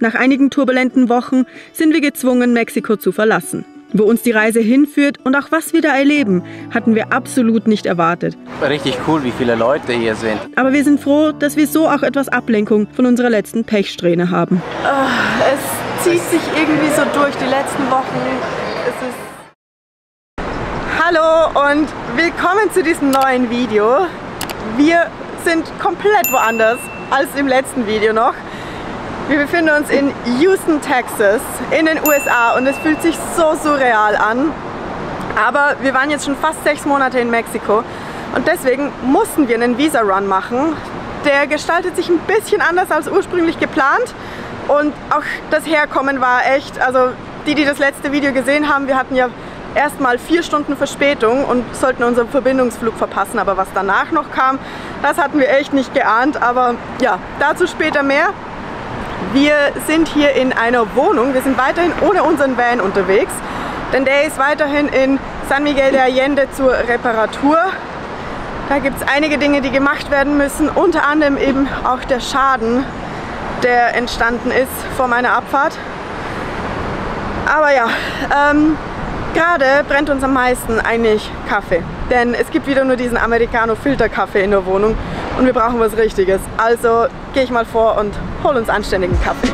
Nach einigen turbulenten Wochen sind wir gezwungen, Mexiko zu verlassen. Wo uns die Reise hinführt und auch was wir da erleben, hatten wir absolut nicht erwartet. Richtig cool, wie viele Leute hier sind. Aber wir sind froh, dass wir so auch etwas Ablenkung von unserer letzten Pechsträhne haben. Es zieht sich irgendwie so durch die letzten Wochen. Hallo und willkommen zu diesem neuen Video. Wir sind komplett woanders als im letzten Video noch. Wir befinden uns in Houston, Texas, in den USA und es fühlt sich so surreal an. Aber wir waren jetzt schon fast 6 Monate in Mexiko und deswegen mussten wir einen Visa-Run machen. Der gestaltet sich ein bisschen anders als ursprünglich geplant und auch das Herkommen war echt, also die das letzte Video gesehen haben, wir hatten ja erstmal 4 Stunden Verspätung und sollten unseren Verbindungsflug verpassen, aber was danach noch kam, das hatten wir echt nicht geahnt, aber ja, dazu später mehr. Wir sind hier in einer Wohnung, wir sind weiterhin ohne unseren Van unterwegs, denn der ist weiterhin in San Miguel de Allende zur Reparatur. Da gibt es einige Dinge, die gemacht werden müssen, unter anderem eben auch der Schaden, der entstanden ist vor meiner Abfahrt. Aber ja, gerade brennt uns am meisten eigentlich Kaffee, denn es gibt wieder nur diesen Americano-Filterkaffee in der Wohnung und wir brauchen was Richtiges. Also gehe ich mal vor und hol uns anständigen Kaffee.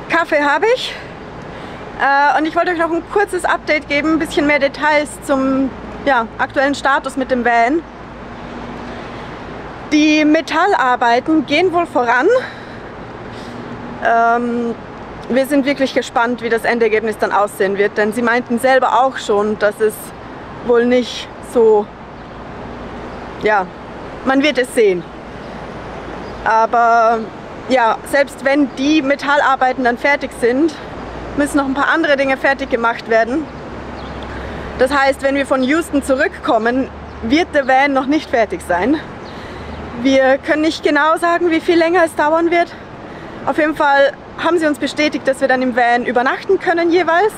Kaffee habe ich und ich wollte euch noch ein kurzes Update geben, ein bisschen mehr Details zum aktuellen Status mit dem Van. Die Metallarbeiten gehen wohl voran. Wir sind wirklich gespannt, wie das Endergebnis dann aussehen wird, denn sie meinten selber auch schon, dass es wohl nicht so, man wird es sehen. Aber ja, selbst wenn die Metallarbeiten dann fertig sind, müssen noch ein paar andere Dinge fertig gemacht werden. Das heißt, wenn wir von Houston zurückkommen, wird der Van noch nicht fertig sein. Wir können nicht genau sagen, wie viel länger es dauern wird. Auf jeden Fall haben sie uns bestätigt, dass wir dann im Van übernachten können jeweils,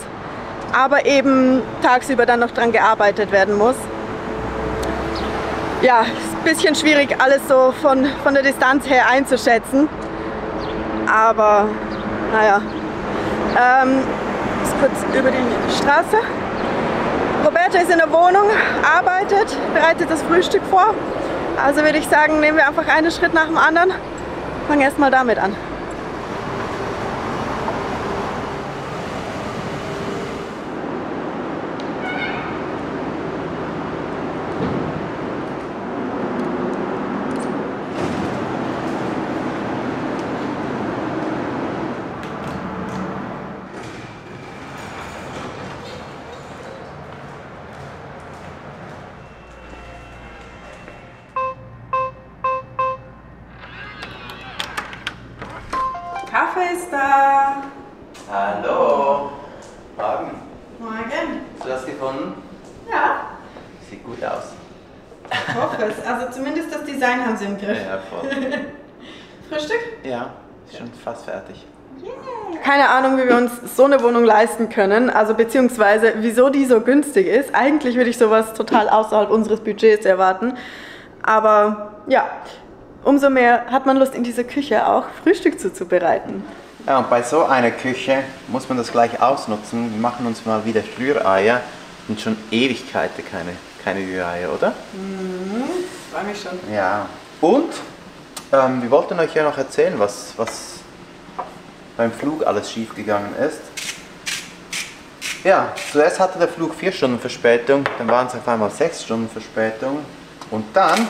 aber eben tagsüber dann noch dran gearbeitet werden muss. Ja, ist ein bisschen schwierig, alles so von der Distanz her einzuschätzen. Aber naja, ist kurz über die Straße. Roberto ist in der Wohnung, arbeitet, bereitet das Frühstück vor. Also würde ich sagen, nehmen wir einfach einen Schritt nach dem anderen. Fangen erstmal damit an. Kaffee ist da. Hallo. Morgen. Morgen. Hast du das gefunden? Ja. Sieht gut aus. Ich hoffe es. Also zumindest das Design haben sie im Griff. Ja, voll. Frühstück? Ja, ist schon fast fertig. Yeah. Keine Ahnung, wie wir uns so eine Wohnung leisten können, also beziehungsweise wieso die so günstig ist. Eigentlich würde ich sowas total außerhalb unseres Budgets erwarten. Aber ja, umso mehr hat man Lust, in dieser Küche auch Frühstück zuzubereiten. Ja, und bei so einer Küche muss man das gleich ausnutzen. Wir machen uns mal wieder Rühreier. Sind schon Ewigkeiten keine Rühreier, oder? Mhm, freue mich schon. Ja. Und wir wollten euch ja noch erzählen, was beim Flug alles schiefgegangen ist. Ja, zuerst hatte der Flug 4 Stunden Verspätung, dann waren es auf einmal 6 Stunden Verspätung. Und dann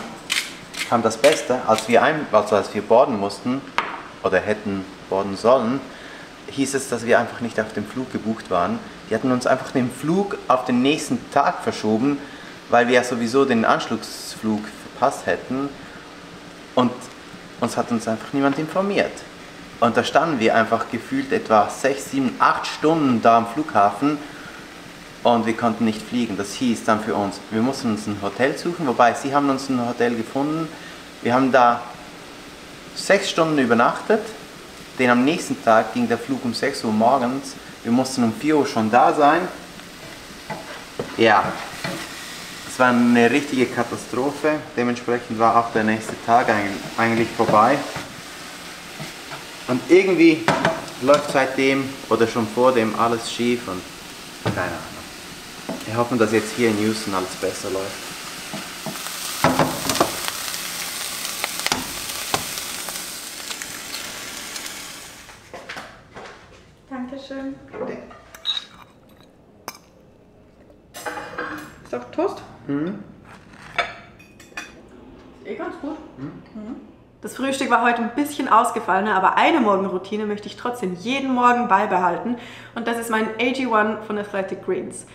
kam das Beste, als wir boarden mussten, oder hätten boarden sollen, hieß es, dass wir einfach nicht auf dem Flug gebucht waren. Die hatten uns einfach den Flug auf den nächsten Tag verschoben, weil wir ja sowieso den Anschlussflug verpasst hätten. Und uns hat uns einfach niemand informiert. Und da standen wir einfach gefühlt etwa 6, 7, 8 Stunden da am Flughafen und wir konnten nicht fliegen. Das hieß dann für uns, wir mussten uns ein Hotel suchen, wobei sie haben uns ein Hotel gefunden. Wir haben da 6 Stunden übernachtet, denn am nächsten Tag ging der Flug um 6 Uhr morgens. Wir mussten um 4 Uhr schon da sein. Ja, es war eine richtige Katastrophe. Dementsprechend war auch der nächste Tag eigentlich vorbei. Und irgendwie läuft seitdem oder schon vor dem alles schief und keine Ahnung. Wir hoffen, dass jetzt hier in Houston alles besser läuft. Dankeschön. Ist auch Toast? Mhm. Ist ganz gut. Das Frühstück war heute ein bisschen ausgefallen, aber eine Morgenroutine möchte ich trotzdem jeden Morgen beibehalten und das ist mein AG1 von Athletic Greens.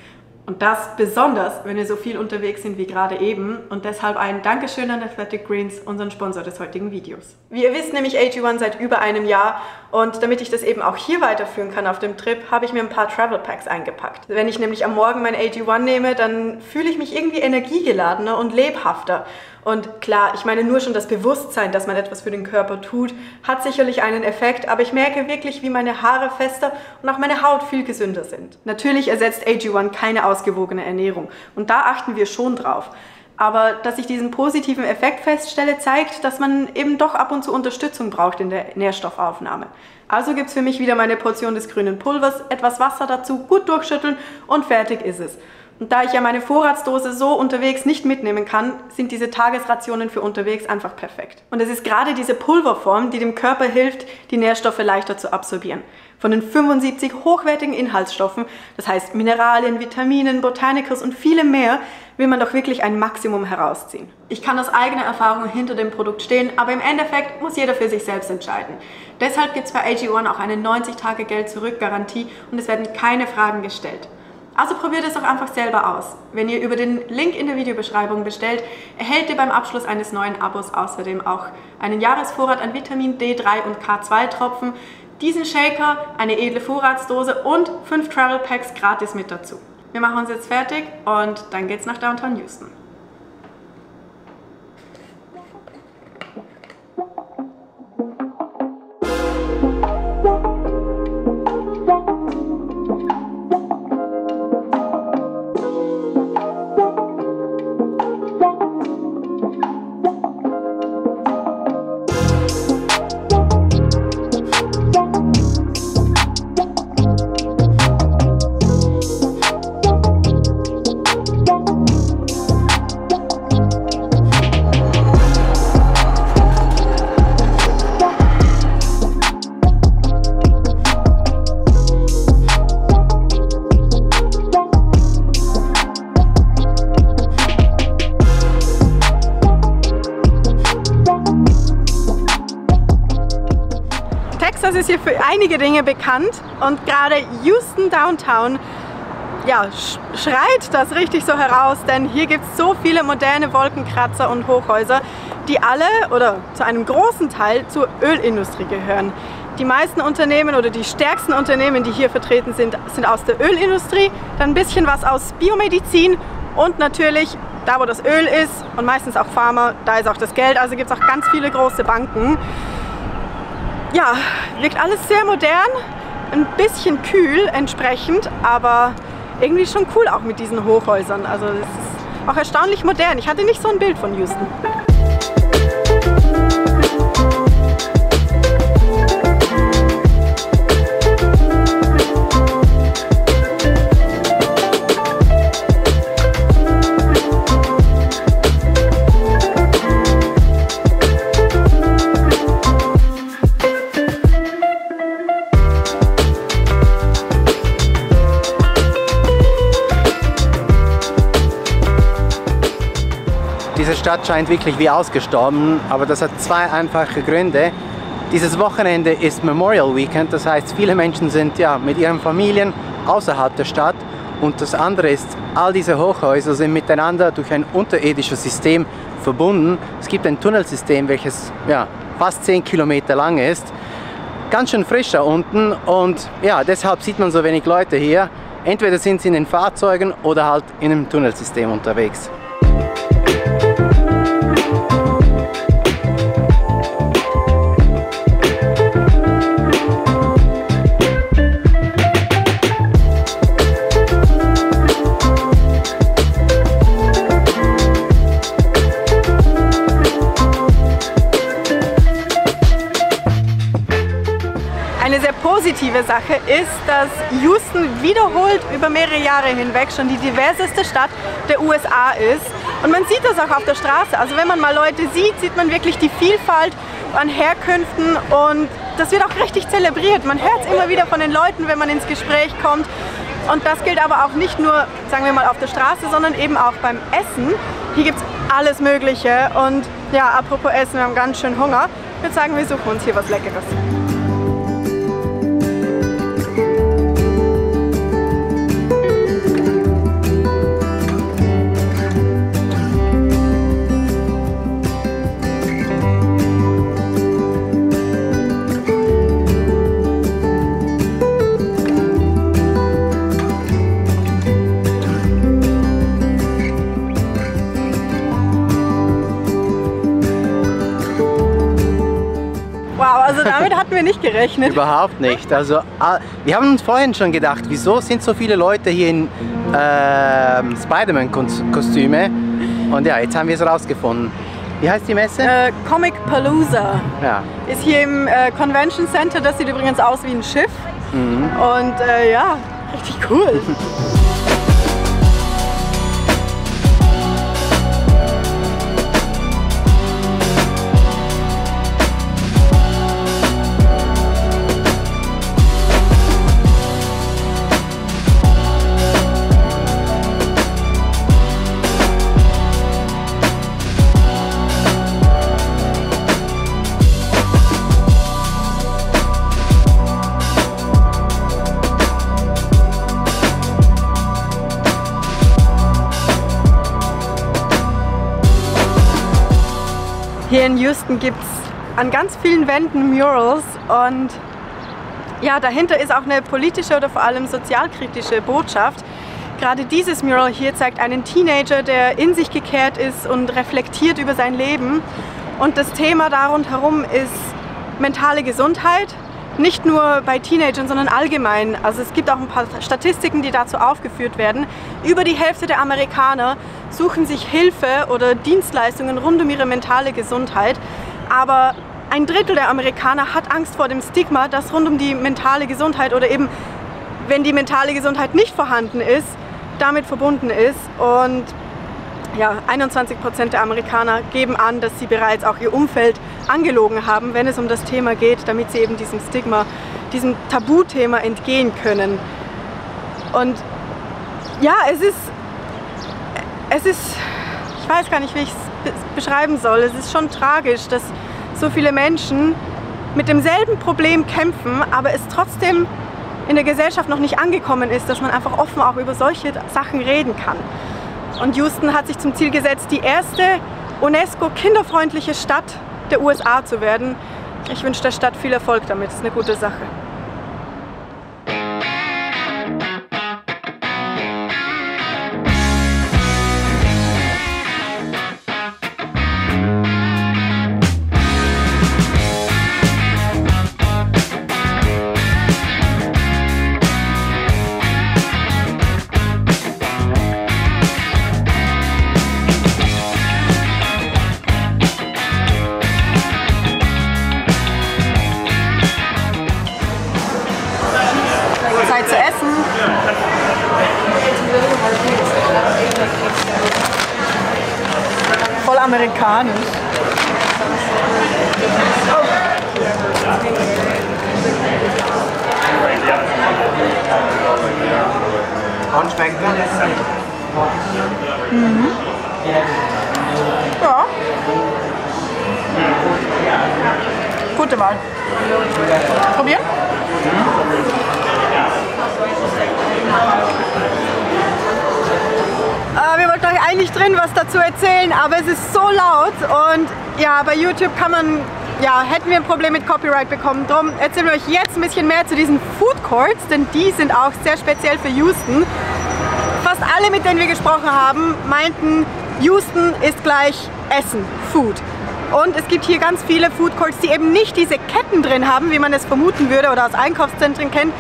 Und das besonders, wenn wir so viel unterwegs sind wie gerade eben und deshalb ein Dankeschön an Athletic Greens, unseren Sponsor des heutigen Videos. Wie ihr wisst, nehme ich AG1 seit über einem Jahr und damit ich das eben auch hier weiterführen kann auf dem Trip, habe ich mir ein paar Travel Packs eingepackt. Wenn ich nämlich am Morgen mein AG1 nehme, dann fühle ich mich irgendwie energiegeladener und lebhafter. Und klar, ich meine nur schon das Bewusstsein, dass man etwas für den Körper tut, hat sicherlich einen Effekt, aber ich merke wirklich, wie meine Haare fester und auch meine Haut viel gesünder sind. Natürlich ersetzt AG1 keine ausgewogene Ernährung und da achten wir schon drauf. Aber dass ich diesen positiven Effekt feststelle, zeigt, dass man eben doch ab und zu Unterstützung braucht in der Nährstoffaufnahme. Also gibt es für mich wieder meine Portion des grünen Pulvers, etwas Wasser dazu, gut durchschütteln und fertig ist es. Und da ich ja meine Vorratsdose so unterwegs nicht mitnehmen kann, sind diese Tagesrationen für unterwegs einfach perfekt. Und es ist gerade diese Pulverform, die dem Körper hilft, die Nährstoffe leichter zu absorbieren. Von den 75 hochwertigen Inhaltsstoffen, das heißt Mineralien, Vitaminen, Botanicals und vielem mehr, will man doch wirklich ein Maximum herausziehen. Ich kann aus eigener Erfahrung hinter dem Produkt stehen, aber im Endeffekt muss jeder für sich selbst entscheiden. Deshalb gibt es bei AG1 auch eine 90-Tage-Geld-Zurück-Garantie und es werden keine Fragen gestellt. Also probiert es doch einfach selber aus. Wenn ihr über den Link in der Videobeschreibung bestellt, erhält ihr beim Abschluss eines neuen Abos außerdem auch einen Jahresvorrat an Vitamin D3 und K2-Tropfen, diesen Shaker, eine edle Vorratsdose und 5 Travel Packs gratis mit dazu. Wir machen uns jetzt fertig und dann geht's nach Downtown Houston. Texas ist hier für einige Dinge bekannt und gerade Houston Downtown ja, schreit das richtig so heraus, denn hier gibt es so viele moderne Wolkenkratzer und Hochhäuser, die alle oder zu einem großen Teil zur Ölindustrie gehören. Die meisten Unternehmen oder die stärksten Unternehmen, die hier vertreten sind, sind aus der Ölindustrie, dann ein bisschen was aus Biomedizin und natürlich da, wo das Öl ist und meistens auch Pharma, da ist auch das Geld, also gibt es auch ganz viele große Banken. Ja, wirkt alles sehr modern, ein bisschen kühl entsprechend, aber irgendwie schon cool auch mit diesen Hochhäusern. Also es ist auch erstaunlich modern. Ich hatte nicht so ein Bild von Houston. Diese Stadt scheint wirklich wie ausgestorben, aber das hat zwei einfache Gründe. Dieses Wochenende ist Memorial Weekend, das heißt, viele Menschen sind ja mit ihren Familien außerhalb der Stadt. Und das andere ist, all diese Hochhäuser sind miteinander durch ein unterirdisches System verbunden. Es gibt ein Tunnelsystem, welches ja, fast 10 Kilometer lang ist. ganz schön frisch da unten und ja, deshalb sieht man so wenig Leute hier. Entweder sind sie in den Fahrzeugen oder halt in einem Tunnelsystem unterwegs. Eine sehr positive Sache ist, dass Houston wiederholt über mehrere Jahre hinweg schon die diverseste Stadt der USA ist. Und man sieht das auch auf der Straße. Also wenn man mal Leute sieht, sieht man wirklich die Vielfalt an Herkünften und das wird auch richtig zelebriert. Man hört es immer wieder von den Leuten, wenn man ins Gespräch kommt. Und das gilt aber auch nicht nur, sagen wir mal, auf der Straße, sondern eben auch beim Essen. Hier gibt es alles Mögliche. Und ja, apropos Essen, wir haben ganz schön Hunger. Ich würde sagen, wir suchen uns hier was Leckeres. Also damit hatten wir nicht gerechnet. Überhaupt nicht. Also wir haben uns vorhin schon gedacht, wieso sind so viele Leute hier in Spider-Man-Kostüme? Und ja, jetzt haben wir es rausgefunden. Wie heißt die Messe? Comicpalooza. Ja. Ist hier im Convention Center. Das sieht übrigens aus wie ein Schiff. Mhm. Und ja, richtig cool. Hier in Houston gibt es an ganz vielen Wänden Murals und ja, dahinter ist auch eine politische oder vor allem sozialkritische Botschaft. Gerade dieses Mural hier zeigt einen Teenager, der in sich gekehrt ist und reflektiert über sein Leben. Und das Thema darunter ist mentale Gesundheit, nicht nur bei Teenagern, sondern allgemein. Also es gibt auch ein paar Statistiken, die dazu aufgeführt werden. Über die Hälfte der Amerikaner suchen sich Hilfe oder Dienstleistungen rund um ihre mentale Gesundheit. Aber ein Drittel der Amerikaner hat Angst vor dem Stigma, das rund um die mentale Gesundheit oder eben, wenn die mentale Gesundheit nicht vorhanden ist, damit verbunden ist. Und ja, 21% der Amerikaner geben an, dass sie bereits auch ihr Umfeld angelogen haben, wenn es um das Thema geht, damit sie eben diesem Stigma, diesem Tabuthema entgehen können. Und ja, es ist, ich weiß gar nicht, wie ich es beschreiben soll. Es ist schon tragisch, dass so viele Menschen mit demselben Problem kämpfen, aber es trotzdem in der Gesellschaft noch nicht angekommen ist, dass man einfach offen auch über solche Sachen reden kann. Und Houston hat sich zum Ziel gesetzt, die erste UNESCO-kinderfreundliche Stadt der USA zu werden. Ich wünsche der Stadt viel Erfolg damit, das ist eine gute Sache. Zeit zu essen. Voll amerikanisch. Und schmeckt das? Mhm. Ja. Gute Wahl. Probieren? Wir wollten euch eigentlich drin was dazu erzählen, aber es ist so laut und ja, bei YouTube kann man ja, hätten wir ein Problem mit Copyright bekommen. Darum erzählen wir euch jetzt ein bisschen mehr zu diesen Food Courts, denn die sind auch sehr speziell für Houston. Fast alle, mit denen wir gesprochen haben, meinten, Houston ist gleich Essen, Food. Und es gibt hier ganz viele Food Courts, die eben nicht diese Ketten drin haben, wie man es vermuten würde oder aus Einkaufszentren kennt,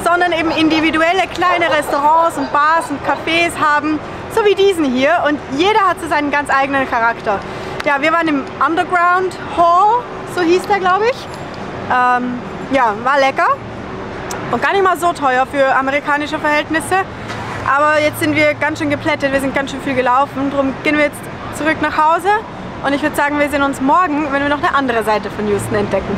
sondern eben individuelle kleine Restaurants und Bars und Cafés haben, so wie diesen hier. Und jeder hat so seinen ganz eigenen Charakter. Ja, wir waren im Underground Hall, so hieß der, glaube ich. Ja, war lecker und gar nicht mal so teuer für amerikanische Verhältnisse. Aber jetzt sind wir ganz schön geplättet, wir sind ganz schön viel gelaufen. Darum gehen wir jetzt zurück nach Hause. Und ich würde sagen, wir sehen uns morgen, wenn wir noch eine andere Seite von Houston entdecken.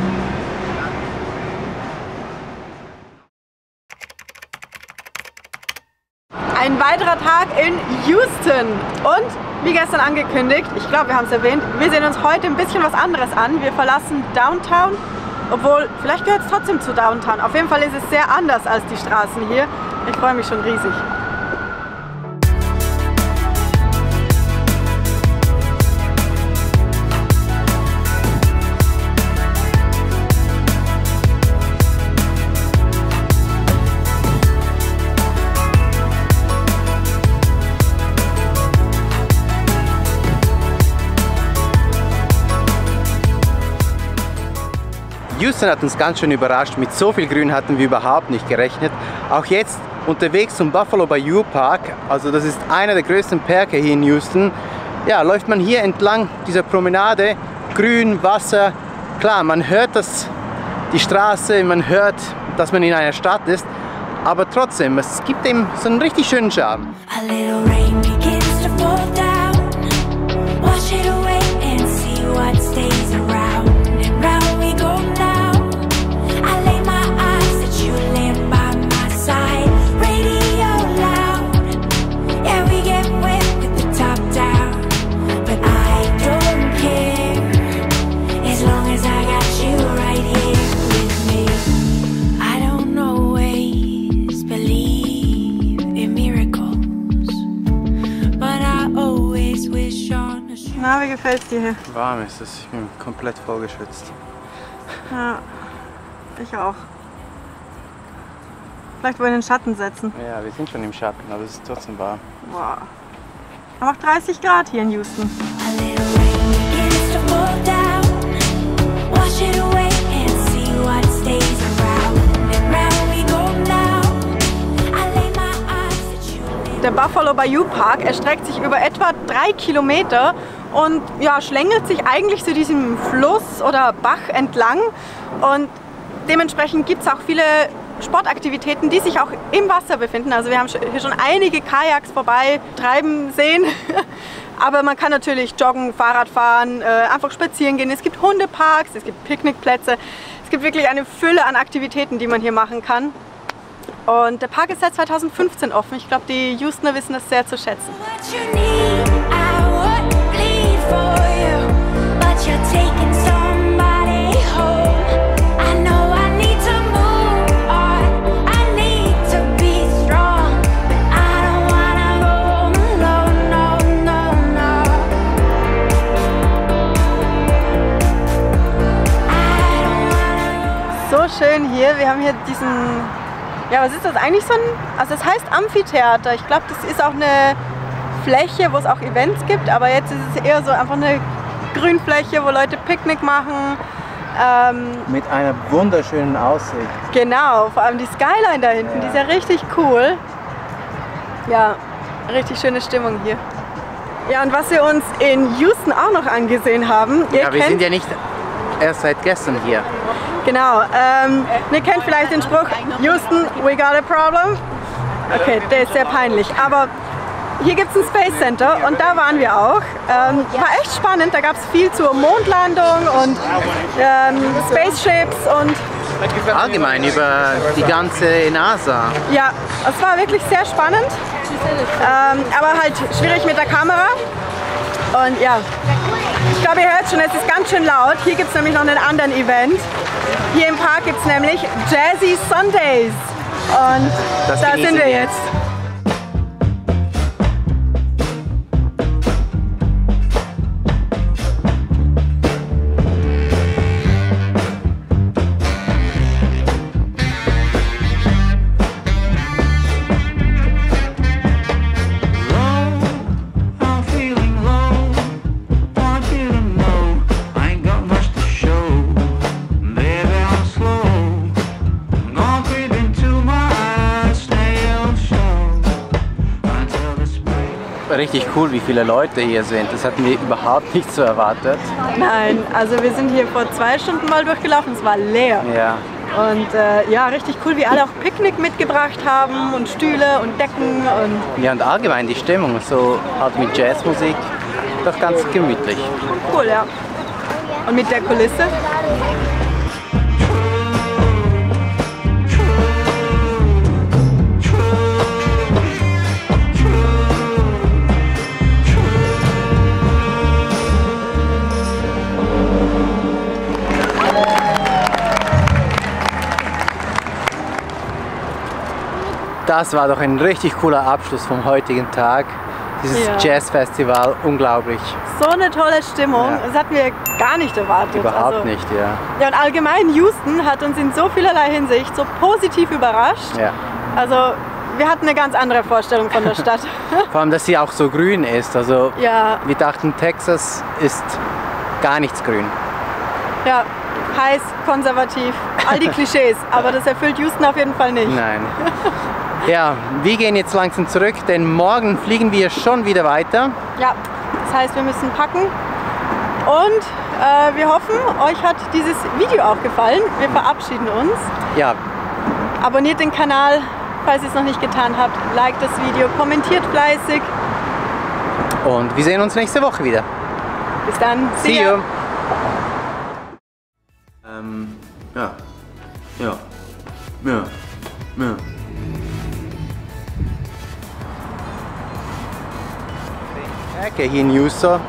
Ein weiterer Tag in Houston. Und wie gestern angekündigt, ich glaube, wir haben es erwähnt, wir sehen uns heute ein bisschen was anderes an. Wir verlassen Downtown, obwohl, vielleicht gehört es trotzdem zu Downtown. Auf jeden Fall ist es sehr anders als die Straßen hier. Ich freue mich schon riesig. Houston hat uns ganz schön überrascht. Mit so viel Grün hatten wir überhaupt nicht gerechnet. Auch jetzt unterwegs zum Buffalo Bayou Park, also das ist einer der größten Parke hier in Houston. Ja, läuft man hier entlang dieser Promenade, Grün, Wasser. Klar, man hört die Straße, man hört, dass man in einer Stadt ist, aber trotzdem, es gibt eben so einen richtig schönen Charme. Na, wie gefällt es dir hier? Warm ist es, ich bin komplett vollgeschwitzt. Ja, ich auch. Vielleicht wollen wir in den Schatten setzen. Ja, wir sind schon im Schatten, aber es ist trotzdem warm. Wow. Aber auch 30 Grad hier in Houston. Der Buffalo Bayou Park erstreckt sich über etwa 3 Kilometer und ja, schlängelt sich eigentlich zu diesem Fluss oder Bach entlang. Und dementsprechend gibt es auch viele Sportaktivitäten, die sich auch im Wasser befinden. Also wir haben hier schon einige Kajaks vorbei treiben sehen. Aber man kann natürlich joggen, Fahrrad fahren, einfach spazieren gehen. Es gibt Hundeparks, es gibt Picknickplätze. Es gibt wirklich eine Fülle an Aktivitäten, die man hier machen kann. Und der Park ist seit 2015 offen. Ich glaube, die Houstoner wissen das sehr zu schätzen. So schön hier. Wir haben hier diesen... Ja, was ist das eigentlich so ein... Also das heißt Amphitheater. Ich glaube, das ist auch eine Fläche, wo es auch Events gibt. Aber jetzt ist es eher so einfach eine Grünfläche, wo Leute Picknick machen. Mit einer wunderschönen Aussicht. Genau, vor allem die Skyline da hinten, die ist ja richtig cool. Ja, richtig schöne Stimmung hier. Ja, und was wir uns in Houston auch noch angesehen haben... Ja, wir sind ja nicht erst seit gestern hier. Genau, ihr kennt vielleicht den Spruch, Houston, we got a problem. Okay, der ist sehr peinlich, aber hier gibt es ein Space Center und da waren wir auch. War echt spannend, da gab es viel zur Mondlandung und Spaceships und... Allgemein über die ganze NASA. Ja, es war wirklich sehr spannend, aber halt schwierig mit der Kamera. Und ja, ich glaube, ihr hört schon, es ist ganz schön laut. Hier gibt es nämlich noch einen anderen Event. Hier im Park gibt es nämlich Jazzy Sundays. Und da sind wir jetzt. richtig cool, wie viele Leute hier sind. Das hatten wir überhaupt nicht so erwartet. Nein, also wir sind hier vor 2 Stunden mal durchgelaufen, es war leer. Ja. Und ja, richtig cool, wie alle auch Picknick mitgebracht haben und Stühle und Decken. Und Ja, und allgemein die Stimmung, so halt mit Jazzmusik, doch ganz gemütlich. cool, ja. Und mit der Kulisse. Das war doch ein richtig cooler Abschluss vom heutigen Tag. Dieses Ja. Jazzfestival, unglaublich. So eine tolle Stimmung, Ja. das hatten wir gar nicht erwartet. Überhaupt Also, nicht, ja. Ja, und allgemein Houston hat uns in so vielerlei Hinsicht so positiv überrascht. Ja. Also wir hatten eine ganz andere Vorstellung von der Stadt. Vor allem, dass sie auch so grün ist. Also Ja, wir dachten, Texas ist gar nichts grün. ja, heiß, konservativ, all die Klischees, aber das erfüllt Houston auf jeden Fall nicht. Nein. Ja, wir gehen jetzt langsam zurück, denn morgen fliegen wir schon wieder weiter. Ja, das heißt, wir müssen packen und wir hoffen, euch hat dieses Video auch gefallen. Wir verabschieden uns. Ja, Abonniert den Kanal, falls ihr es noch nicht getan habt. Liked das Video, kommentiert fleißig. und wir sehen uns nächste Woche wieder. Bis dann. See you! Ja. Ja. Ja. Ja. Perché in Houston?